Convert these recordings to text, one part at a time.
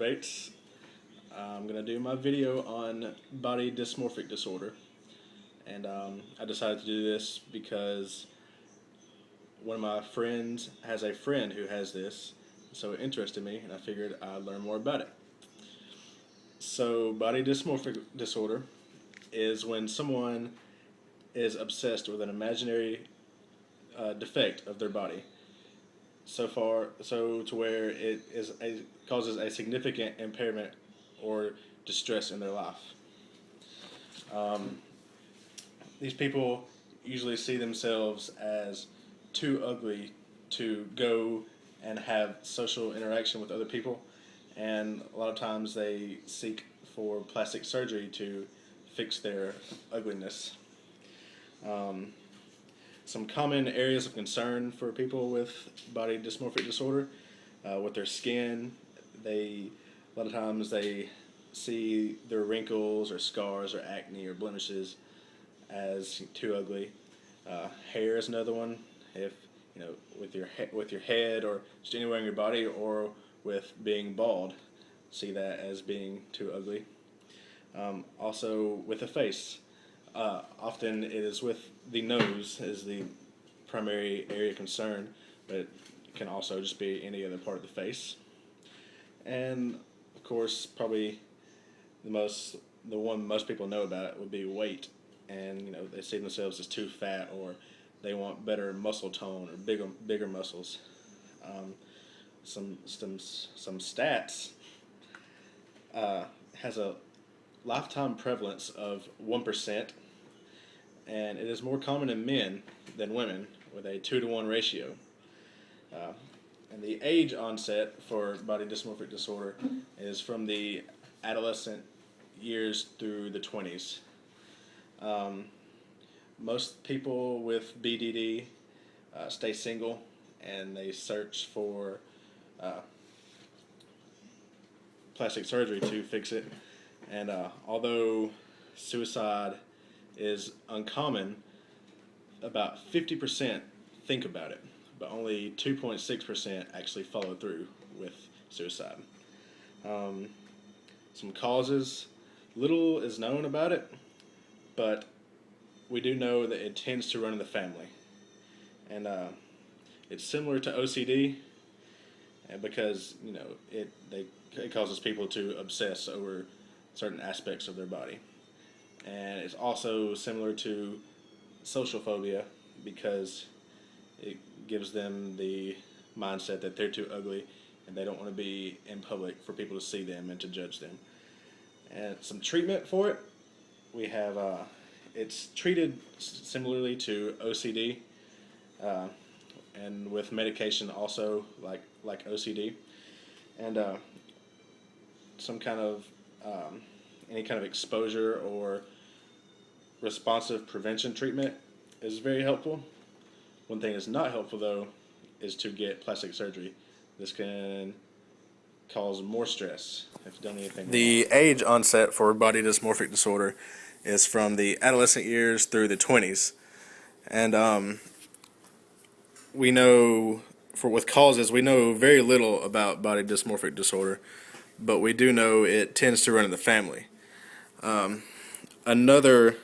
Bates. I'm going to do my video on body dysmorphic disorder, and I decided to do this because one of my friends has a friend who has this, so it interested me and I figured I'd learn more about it. So body dysmorphic disorder is when someone is obsessed with an imaginary defect of their body, so to where causes a significant impairment or distress in their life. These people usually see themselves as too ugly to go and have social interaction with other people, and a lot of times they seek for plastic surgery to fix their ugliness. Some common areas of concern for people with body dysmorphic disorder, with their skin, a lot of times they see their wrinkles or scars or acne or blemishes as too ugly. Hair is another one. If with your head or just anywhere in your body, or with being bald, see that as being too ugly. Also with the face. Often it is with the nose is the primary area of concern, but it can also just be any other part of the face. And of course, probably the one most people know about would be weight, and they see themselves as too fat, or they want better muscle tone or bigger muscles. Some stats has a lifetime prevalence of 1%, and it is more common in men than women, with a 2-to-1 ratio. And the age onset for body dysmorphic disorder is from the adolescent years through the 20s. Most people with BDD stay single, and they search for plastic surgery to fix it. And although suicide is uncommon, about 50% think about it, but only 2.6% actually follow through with suicide. Some causes, little is known about it, but we do know that it tends to run in the family. And it's similar to OCD, because it causes people to obsess over certain aspects of their body. And it's also similar to social phobia, because it gives them the mindset that they're too ugly and they don't want to be in public for people to see them and to judge them. And some treatment for it, we have it's treated similarly to OCD, and with medication also like OCD, and some kind of any kind of exposure or responsive prevention treatment is very helpful. One thing that's not helpful, though, is to get plastic surgery. This can cause more stress if you've done anything wrong. The age onset for body dysmorphic disorder is from the adolescent years through the 20s. And we know, with causes, we know very little about body dysmorphic disorder, but we do know it tends to run in the family. Another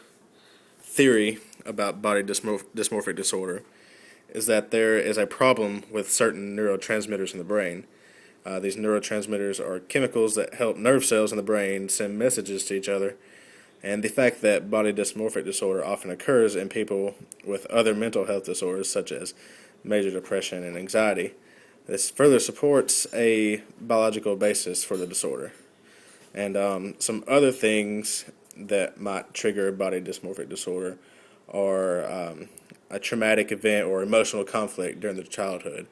theory about body dysmorphic disorder is that there is a problem with certain neurotransmitters in the brain. These neurotransmitters are chemicals that help nerve cells in the brain send messages to each other, and the fact that body dysmorphic disorder often occurs in people with other mental health disorders such as major depression and anxiety, this further supports a biological basis for the disorder. And some other things that might trigger body dysmorphic disorder are a traumatic event or emotional conflict during the childhood,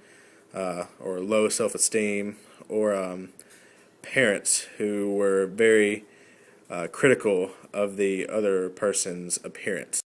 or low self-esteem, or parents who were very critical of the other person's appearance.